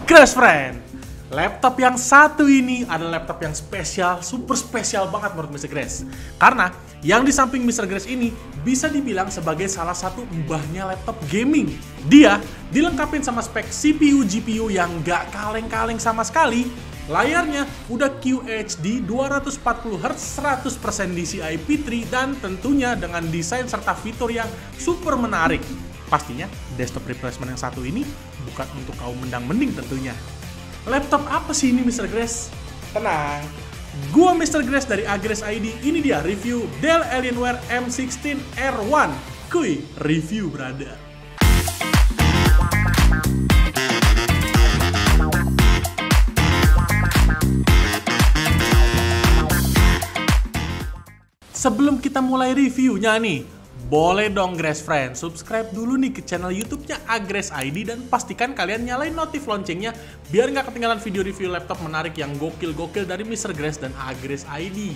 Crash Friend, laptop yang satu ini adalah laptop yang spesial, super spesial banget menurut Mr. Grace. Karena yang di samping Mr. Grace ini bisa dibilang sebagai salah satu mbahnya laptop gaming. Dia dilengkapi sama spek CPU, GPU yang gak kaleng-kaleng sama sekali. Layarnya udah QHD 240Hz 100% DCI P3 dan tentunya dengan desain serta fitur yang super menarik. Pastinya desktop replacement yang satu ini bukan untuk kaum mendang-mending tentunya. Laptop apa sih ini Mr. Grace? Tenang, gua Mr. Grace dari Agres ID, ini dia review Dell Alienware M16 R1. Kuy, review brother. Sebelum kita mulai reviewnya nih, boleh dong Grace Friend, subscribe dulu nih ke channel YouTube-nya Agres ID dan pastikan kalian nyalain notif loncengnya biar nggak ketinggalan video review laptop menarik yang gokil-gokil dari Mr. Grace dan Agres ID.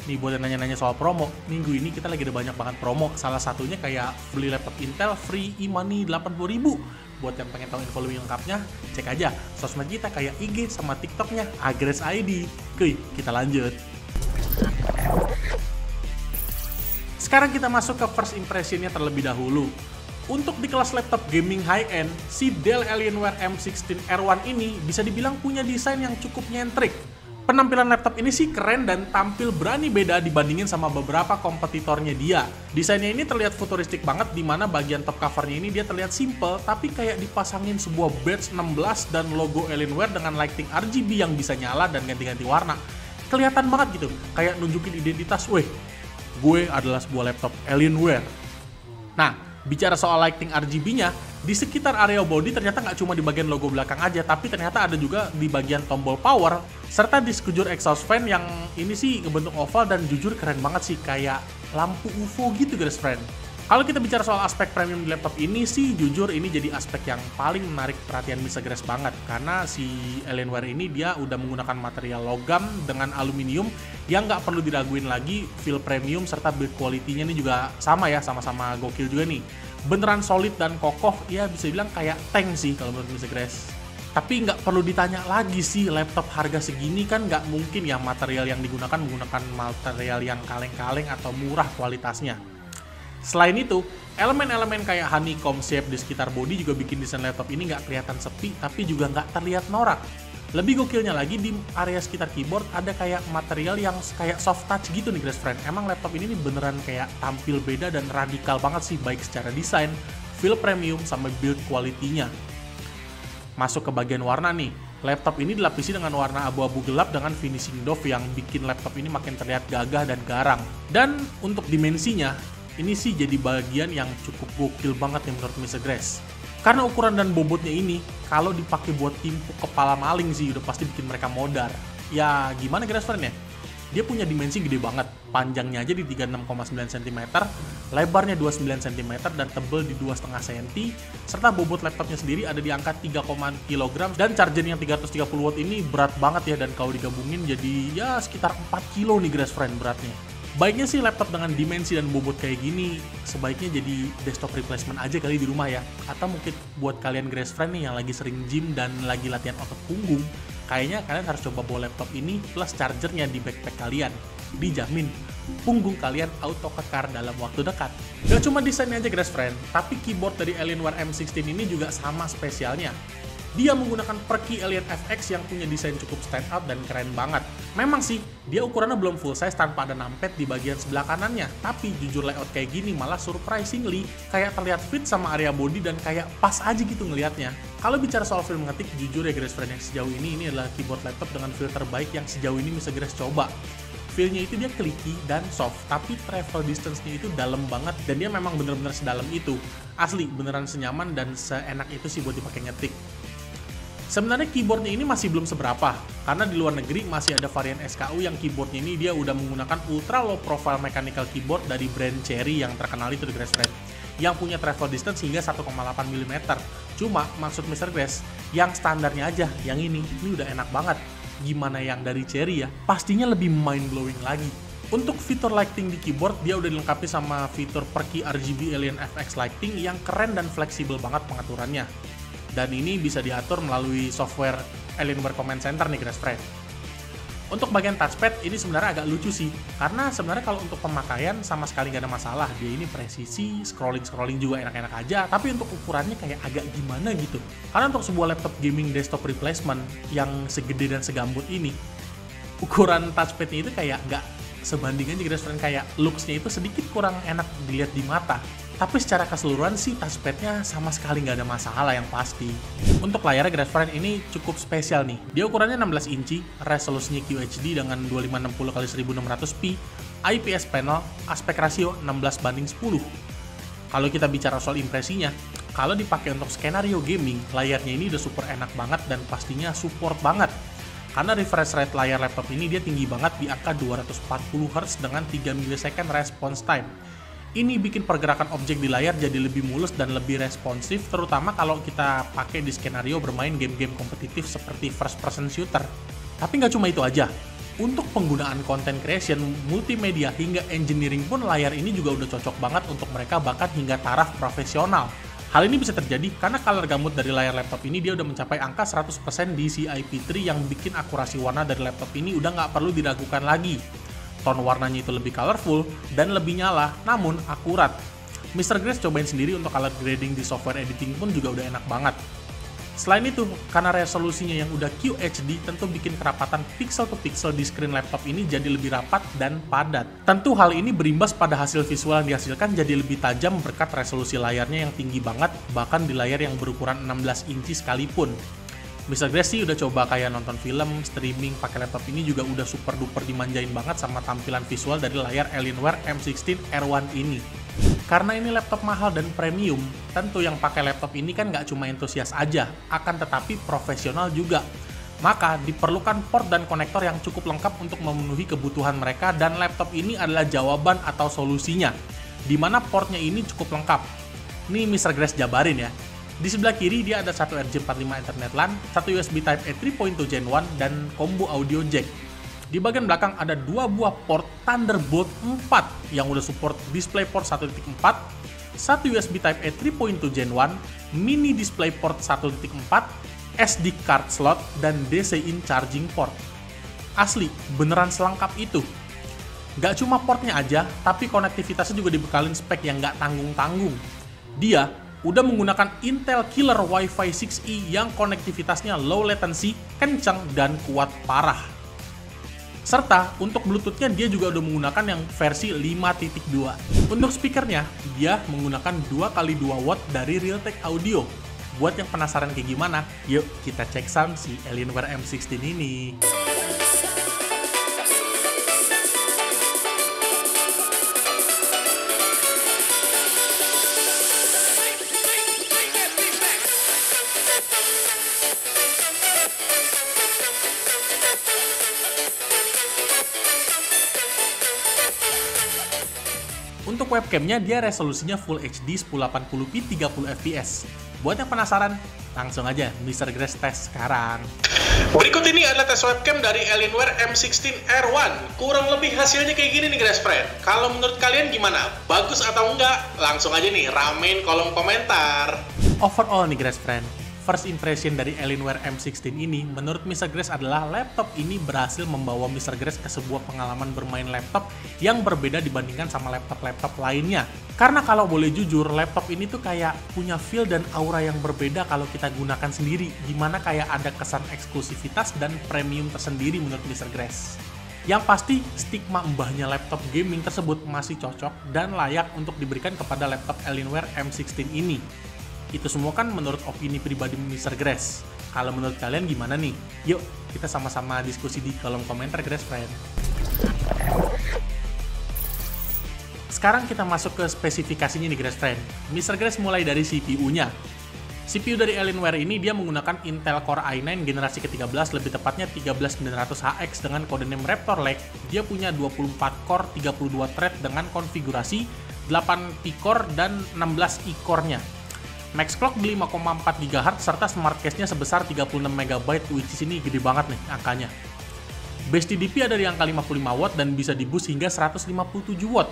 Nih buat yang nanya-nanya soal promo, minggu ini kita lagi ada banyak banget promo. Salah satunya kayak beli laptop Intel free e-money 80.000. Buat yang pengen tahu info lebih lengkapnya, cek aja sosmed kita kayak IG sama TikTok-nya Agres ID. Kuy, kita lanjut. Sekarang kita masuk ke first impression-nya terlebih dahulu. Untuk di kelas laptop gaming high-end, si Dell Alienware M16 R1 ini bisa dibilang punya desain yang cukup nyentrik. Penampilan laptop ini sih keren dan tampil berani beda dibandingin sama beberapa kompetitornya dia. Desainnya ini terlihat futuristik banget, dimana bagian top covernya ini dia terlihat simple, tapi kayak dipasangin sebuah badge 16 dan logo Alienware dengan lighting RGB yang bisa nyala dan ganti-ganti warna. Kelihatan banget gitu, kayak nunjukin identitas, weh, gue adalah sebuah laptop Alienware. Nah, bicara soal lighting RGB-nya, di sekitar area body ternyata nggak cuma di bagian logo belakang aja, tapi ternyata ada juga di bagian tombol power, serta di sekujur exhaust fan yang ini sih ngebentuk oval dan jujur keren banget sih, kayak lampu UFO gitu guys friend. Kalau kita bicara soal aspek premium di laptop ini sih, jujur ini jadi aspek yang paling menarik perhatian Mr. Grace banget. Karena si Alienware ini dia udah menggunakan material logam dengan aluminium yang nggak perlu diraguin lagi, feel premium serta build quality-nya ini juga sama ya, sama-sama gokil juga nih. Beneran solid dan kokoh, ya bisa bilang kayak tank sih kalau menurut Mr. Grace. Tapi nggak perlu ditanya lagi sih, laptop harga segini kan nggak mungkin ya material yang digunakan menggunakan material yang kaleng-kaleng atau murah kualitasnya. Selain itu, elemen-elemen kayak honeycomb shape di sekitar body juga bikin desain laptop ini nggak kelihatan sepi, tapi juga nggak terlihat norak. Lebih gokilnya lagi, di area sekitar keyboard ada kayak material yang kayak soft touch gitu nih guys friend. Emang laptop ini beneran kayak tampil beda dan radikal banget sih, baik secara desain, feel premium, sama build quality-nya. Masuk ke bagian warna nih, laptop ini dilapisi dengan warna abu-abu gelap dengan finishing doff yang bikin laptop ini makin terlihat gagah dan garang. Dan untuk dimensinya, ini sih jadi bagian yang cukup gokil banget nih menurut Mr. Grace. Karena ukuran dan bobotnya ini, kalau dipakai buat timpuk kepala maling sih udah pasti bikin mereka modar. Ya gimana Grace friend ya? Dia punya dimensi gede banget. Panjangnya aja di 36,9 cm, lebarnya 29 cm, dan tebel di 2,5 cm. Serta bobot laptopnya sendiri ada di angka 3, kg, dan charger yang 330 watt ini berat banget ya. Dan kalau digabungin jadi ya sekitar 4 kilo nih Grace friend beratnya. Baiknya sih laptop dengan dimensi dan bobot kayak gini sebaiknya jadi desktop replacement aja kali di rumah ya. Atau mungkin buat kalian Grace friend nih yang lagi sering gym dan lagi latihan otot punggung, kayaknya kalian harus coba bawa laptop ini plus chargernya di backpack kalian. Dijamin punggung kalian auto kekar dalam waktu dekat. Gak cuma desainnya aja Grace friend, tapi keyboard dari Alienware M16 ini juga sama spesialnya. Dia menggunakan Perky Alien FX yang punya desain cukup stand out dan keren banget. Memang sih, dia ukurannya belum full size tanpa ada numpad di bagian sebelah kanannya. Tapi jujur layout kayak gini malah surprisingly kayak terlihat fit sama area body dan kayak pas aja gitu ngelihatnya. Kalau bicara soal feel mengetik, jujur ya Grace friend, yang sejauh ini adalah keyboard laptop dengan feel terbaik yang sejauh ini Mr. Grace coba. Feel-nya itu dia clicky dan soft, tapi travel distance-nya itu dalam banget dan dia memang bener-bener sedalam itu. Asli, beneran senyaman dan seenak itu sih buat dipakai ngetik. Sebenarnya keyboardnya ini masih belum seberapa, karena di luar negeri masih ada varian SKU yang keyboardnya ini dia udah menggunakan ultra low profile mechanical keyboard dari brand Cherry yang terkenal itu di Grace friend, yang punya travel distance hingga 1,8 mm. Cuma maksud Mr. Grace, yang standarnya aja, yang ini udah enak banget. Gimana yang dari Cherry ya? Pastinya lebih mind blowing lagi. Untuk fitur lighting di keyboard, dia udah dilengkapi sama fitur Perky RGB Alien FX Lighting yang keren dan fleksibel banget pengaturannya. Dan ini bisa diatur melalui software Alienware Command Center nih guys friend. Untuk bagian touchpad ini sebenarnya agak lucu sih, karena sebenarnya kalau untuk pemakaian sama sekali nggak ada masalah. Dia ini presisi, scrolling juga enak-enak aja, tapi untuk ukurannya kayak agak gimana gitu. Karena untuk sebuah laptop gaming desktop replacement yang segede dan segambut ini, ukuran touchpadnya itu kayak nggak sebanding aja guys friend, kayak looks-nya itu sedikit kurang enak dilihat di mata. Tapi secara keseluruhan sih touchpadnya sama sekali nggak ada masalah yang pasti. Untuk layarnya guys friend ini cukup spesial nih. Dia ukurannya 16 inci, resolusinya QHD dengan 2560x1600p, IPS panel, aspek rasio 16:10. Kalau kita bicara soal impresinya, kalau dipakai untuk skenario gaming, layarnya ini udah super enak banget dan pastinya support banget. Karena refresh rate layar laptop ini dia tinggi banget di angka 240 Hz dengan 3 ms response time. Ini bikin pergerakan objek di layar jadi lebih mulus dan lebih responsif, terutama kalau kita pakai di skenario bermain game-game kompetitif seperti first person shooter. Tapi nggak cuma itu aja. Untuk penggunaan content creation, multimedia, hingga engineering pun layar ini juga udah cocok banget untuk mereka bahkan hingga taraf profesional. Hal ini bisa terjadi karena color gamut dari layar laptop ini dia udah mencapai angka 100% DCI-P3 yang bikin akurasi warna dari laptop ini udah nggak perlu diragukan lagi. Tone warnanya itu lebih colorful dan lebih nyala, namun akurat. Mr. Grace cobain sendiri untuk color grading di software editing pun juga udah enak banget. Selain itu, karena resolusinya yang udah QHD, tentu bikin kerapatan pixel to pixel di screen laptop ini jadi lebih rapat dan padat. Tentu hal ini berimbas pada hasil visual yang dihasilkan jadi lebih tajam berkat resolusi layarnya yang tinggi banget, bahkan di layar yang berukuran 16 inci sekalipun. Mr. Grace sih udah coba kayak nonton film, streaming, pakai laptop ini juga udah super duper dimanjain banget sama tampilan visual dari layar Alienware M16 R1 ini. Karena ini laptop mahal dan premium, tentu yang pakai laptop ini kan nggak cuma entusias aja, akan tetapi profesional juga. Maka diperlukan port dan konektor yang cukup lengkap untuk memenuhi kebutuhan mereka, dan laptop ini adalah jawaban atau solusinya, di mana portnya ini cukup lengkap. Nih Mr. Grace jabarin ya. Di sebelah kiri dia ada satu RJ45 Ethernet LAN, satu USB Type-A 3.2 Gen 1, dan combo audio jack. Di bagian belakang ada dua buah port Thunderbolt 4 yang udah support DisplayPort 1.4, satu USB Type-A 3.2 Gen 1, mini DisplayPort 1.4, SD card slot, dan DC-in charging port. Asli, beneran selengkap itu. Gak cuma portnya aja, tapi konektivitasnya juga dibekalin spek yang gak tanggung-tanggung. Dia udah menggunakan Intel Killer Wi-Fi 6E yang konektivitasnya low latency, kencang, dan kuat parah. Serta untuk Bluetooth-nya dia juga udah menggunakan yang versi 5.2. Untuk speakernya, dia menggunakan 2x2 watt dari Realtek Audio. Buat yang penasaran kayak gimana, yuk kita cek sound si Alienware M16 ini. Untuk webcamnya dia resolusinya Full HD 1080p 30 fps. Buat yang penasaran, langsung aja Mr. Grace tes sekarang. Berikut ini adalah tes webcam dari Alienware M16 R1. Kurang lebih hasilnya kayak gini nih Grace Friend. Kalau menurut kalian gimana? Bagus atau enggak? Langsung aja nih ramein kolom komentar. Overall nih Grace Friend, first impression dari Alienware M16 ini, menurut Mr. Grace adalah laptop ini berhasil membawa Mr. Grace ke sebuah pengalaman bermain laptop yang berbeda dibandingkan sama laptop-laptop lainnya. Karena kalau boleh jujur, laptop ini tuh kayak punya feel dan aura yang berbeda kalau kita gunakan sendiri, dimana kayak ada kesan eksklusivitas dan premium tersendiri menurut Mr. Grace. Yang pasti, stigma mbahnya laptop gaming tersebut masih cocok dan layak untuk diberikan kepada laptop Alienware M16 ini. Itu semua kan menurut opini pribadi Mr. Grace. Kalau menurut kalian gimana nih? Yuk, kita sama-sama diskusi di kolom komentar, Grace Friend. Sekarang kita masuk ke spesifikasinya nih, Grace Friend. Mr. Grace mulai dari CPU-nya. CPU dari Alienware ini dia menggunakan Intel Core i9 generasi ke-13, lebih tepatnya 13900HX dengan codename Raptor Lake. Dia punya 24 core, 32 thread dengan konfigurasi 8 P-core dan 16 E-core-nya. Max clock di 5,4 GHz serta smart cache-nya sebesar 36 MB, which is ini gede banget nih angkanya. Base TDP ada di angka 55 watt dan bisa di boost hingga 157 watt.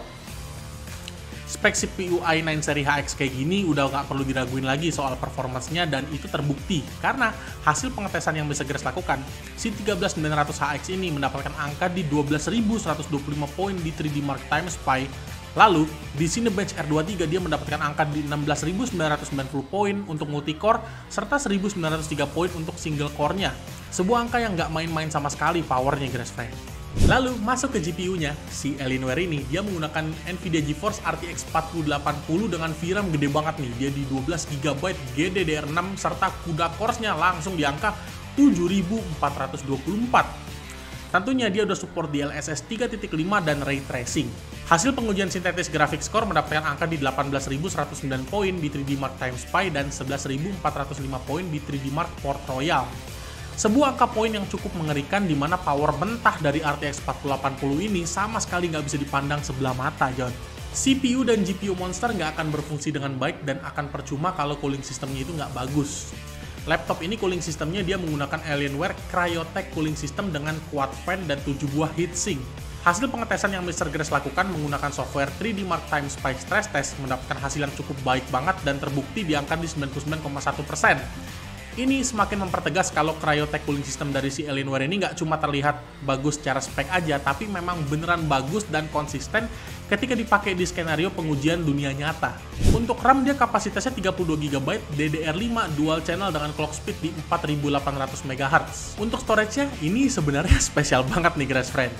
Spek CPU i9 seri HX kayak gini udah nggak perlu diraguin lagi soal performance-nya, dan itu terbukti karena hasil pengetesan yang Mr. Grace lakukan, si 13900 HX ini mendapatkan angka di 12.125 poin di 3D Mark Time Spy. Lalu, di Cinebench R23 dia mendapatkan angka di 16.990 poin untuk multicore, serta 1.903 poin untuk single core-nya. Sebuah angka yang nggak main-main sama sekali powernya, Grace Friend. Lalu, masuk ke GPU-nya, si Alienware ini, dia menggunakan NVIDIA GeForce RTX 4080 dengan VRAM gede banget nih. Dia di 12GB GDDR6, serta CUDA cores-nya langsung di angka 7424. Tentunya dia udah support DLSS 3.5 dan Ray Tracing. Hasil pengujian sintetis graphics score mendapatkan angka di 18.109 poin di 3D Mark Time Spy dan 11.405 poin di 3D Mark Port Royal. Sebuah angka poin yang cukup mengerikan di mana power mentah dari RTX 4080 ini sama sekali nggak bisa dipandang sebelah mata, John. CPU dan GPU monster nggak akan berfungsi dengan baik dan akan percuma kalau cooling sistemnya itu nggak bagus. Laptop ini cooling sistemnya dia menggunakan Alienware Cryotech cooling system dengan quad fan dan 7 buah heatsink. Hasil pengetesan yang Mr. Grace lakukan menggunakan software 3D Mark Time Spy Stress Test mendapatkan hasil yang cukup baik banget dan terbukti di angka di 99,1%. Ini semakin mempertegas kalau Cryotech cooling system dari si Alienware ini nggak cuma terlihat bagus secara spek aja, tapi memang beneran bagus dan konsisten ketika dipakai di skenario pengujian dunia nyata. Untuk RAM dia kapasitasnya 32GB DDR5 dual channel dengan clock speed di 4800 MHz. Untuk storage-nya ini sebenarnya spesial banget nih, Grace Friend.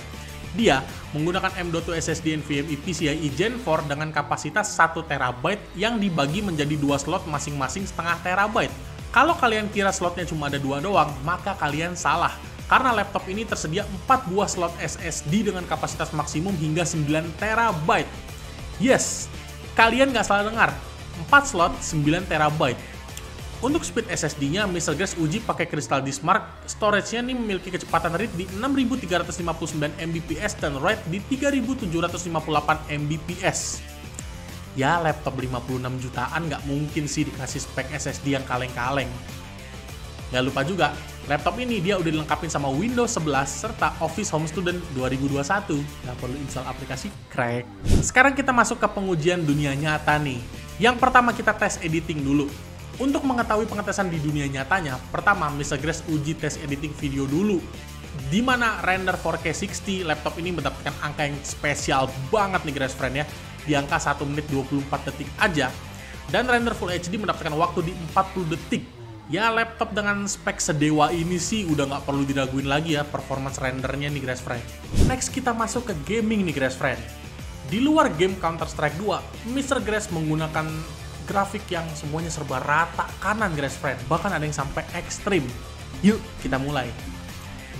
Dia menggunakan M.2 SSD NVMe PCIe Gen 4 dengan kapasitas 1TB yang dibagi menjadi 2 slot masing-masing setengah terabyte. Kalau kalian kira slotnya cuma ada 2 doang, maka kalian salah. Karena laptop ini tersedia 4 buah slot SSD dengan kapasitas maksimum hingga 9TB. Yes, kalian nggak salah dengar, 4 slot 9TB. Untuk speed SSD-nya, Mr. Grace uji pakai Crystal Disk Mark. Storage-nya nih memiliki kecepatan read di 6359 Mbps dan write di 3758 Mbps. Ya, laptop 56 jutaan nggak mungkin sih dikasih spek SSD yang kaleng-kaleng. Nggak lupa juga, laptop ini dia udah dilengkapi sama Windows 11 serta Office Home Student 2021. Nggak perlu install aplikasi, crack. Sekarang kita masuk ke pengujian dunia nyata nih. Yang pertama kita tes editing dulu. Untuk mengetahui pengetesan di dunia nyatanya, pertama Mr. Grace uji tes editing video dulu. Di mana render 4K 60, laptop ini mendapatkan angka yang spesial banget nih, Grace Friend ya. Di angka 1 menit 24 detik aja, dan render Full HD mendapatkan waktu di 40 detik. Ya, laptop dengan spek sedewa ini sih udah nggak perlu diraguin lagi ya performance rendernya nih, Grace Friend. Next kita masuk ke gaming nih, Grace Friend. Di luar game Counter-Strike 2, Mr. Grace menggunakan grafik yang semuanya serba rata kanan, Grace Friend. Bahkan ada yang sampai ekstrim. Yuk, kita mulai.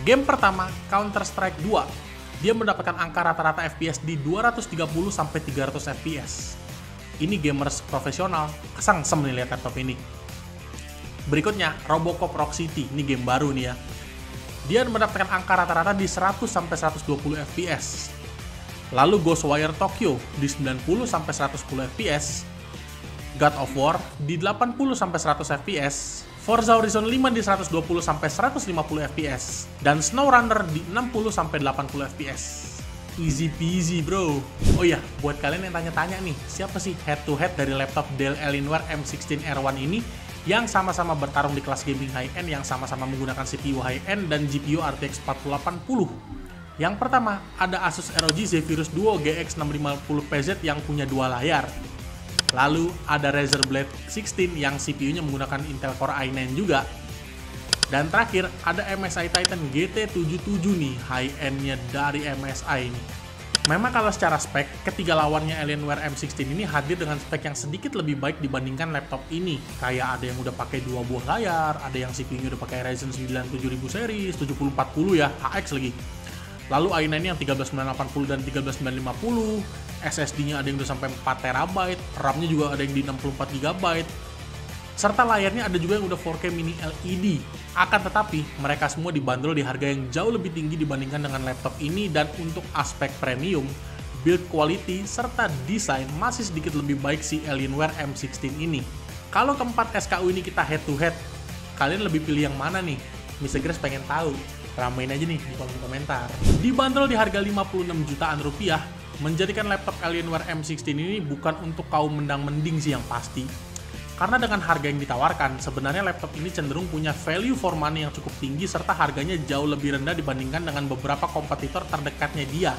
Game pertama, Counter-Strike 2. Dia mendapatkan angka rata-rata FPS di 230-300 FPS. Ini gamers profesional, kesengsem nih lihat laptop ini. Berikutnya, Robocop Rock City. Ini game baru nih ya. Dia mendapatkan angka rata-rata di 100-120 FPS. Lalu Ghostwire Tokyo di 90-110 FPS. God of War di 80-100 FPS. Forza Horizon 5 di 120-150 FPS, dan SnowRunner di 60-80 FPS. Easy peasy, bro. Oh iya, buat kalian yang tanya-tanya nih, siapa sih head-to-head dari laptop Dell Alienware M16 R1 ini yang sama-sama bertarung di kelas gaming high-end yang sama-sama menggunakan CPU high-end dan GPU RTX 4080? Yang pertama, ada Asus ROG Zephyrus Duo GX 650PZ yang punya 2 layar. Lalu ada Razer Blade 16 yang CPU-nya menggunakan Intel Core i9 juga. Dan terakhir ada MSI Titan GT77 nih, high-end-nya dari MSI ini. Memang kalau secara spek, ketiga lawannya Alienware M16 ini hadir dengan spek yang sedikit lebih baik dibandingkan laptop ini. Kayak ada yang udah pakai 2 buah layar, ada yang CPU-nya udah pakai Ryzen 9 7000 series, 7040 ya, HX lagi. Lalu i9 yang 13980 dan 13950, SSD-nya ada yang udah sampai 4TB, RAM-nya juga ada yang di 64GB, serta layarnya ada juga yang udah 4K mini LED. Akan tetapi, mereka semua dibanderol di harga yang jauh lebih tinggi dibandingkan dengan laptop ini, dan untuk aspek premium, build quality, serta desain masih sedikit lebih baik si Alienware M16 ini. Kalau keempat SKU ini kita head to head, kalian lebih pilih yang mana nih? Mr. Grace pengen tahu. Ramein aja nih di kolom komentar. Dibanderol di harga 56 jutaan rupiah, menjadikan laptop Alienware M16 ini bukan untuk kaum mendang-mending sih yang pasti. Karena dengan harga yang ditawarkan, sebenarnya laptop ini cenderung punya value for money yang cukup tinggi serta harganya jauh lebih rendah dibandingkan dengan beberapa kompetitor terdekatnya dia.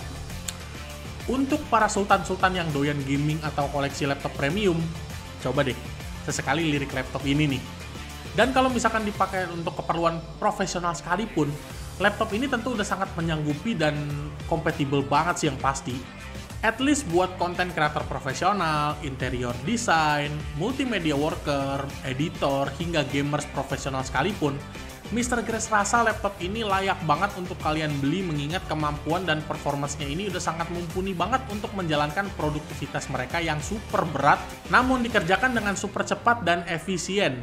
Untuk para sultan-sultan yang doyan gaming atau koleksi laptop premium, coba deh sesekali lirik laptop ini nih. Dan kalau misalkan dipakai untuk keperluan profesional sekalipun, laptop ini tentu udah sangat menyanggupi dan kompatibel banget sih yang pasti. At least buat konten kreator profesional, interior design, multimedia worker, editor, hingga gamers profesional sekalipun, Mr. Grace rasa laptop ini layak banget untuk kalian beli mengingat kemampuan dan performance-nya ini udah sangat mumpuni banget untuk menjalankan produktivitas mereka yang super berat, namun dikerjakan dengan super cepat dan efisien.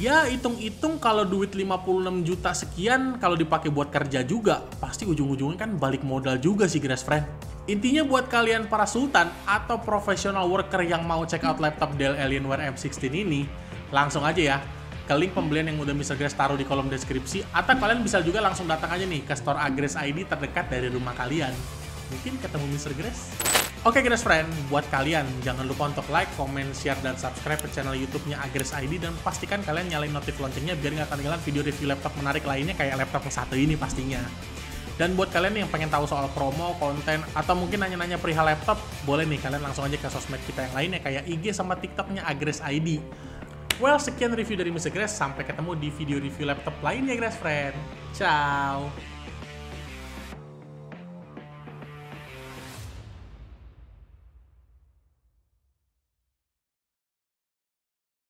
Ya, hitung-hitung kalau duit 56 juta sekian kalau dipakai buat kerja juga, pasti ujung-ujungnya kan balik modal juga sih Grace Friend. Intinya buat kalian para sultan atau professional worker yang mau check out laptop Dell Alienware M16 ini, langsung aja ya ke link pembelian yang udah Mr. Grace taruh di kolom deskripsi, atau kalian bisa juga langsung datang aja nih ke store Agres ID terdekat dari rumah kalian. Mungkin ketemu Mr. Grace. Oke Grace Friend, buat kalian jangan lupa untuk like, comment, share, dan subscribe ke channel YouTube-nya Agres ID dan pastikan kalian nyalain notif loncengnya biar nggak ketinggalan video review laptop menarik lainnya kayak laptop yang satu ini pastinya. Dan buat kalian yang pengen tahu soal promo, konten, atau mungkin nanya-nanya perihal laptop, boleh nih kalian langsung aja ke sosmed kita yang lainnya kayak IG sama TikTok-nya Agres ID. Well, sekian review dari Mr. Grace, sampai ketemu di video review laptop lainnya Grace Friend. Ciao!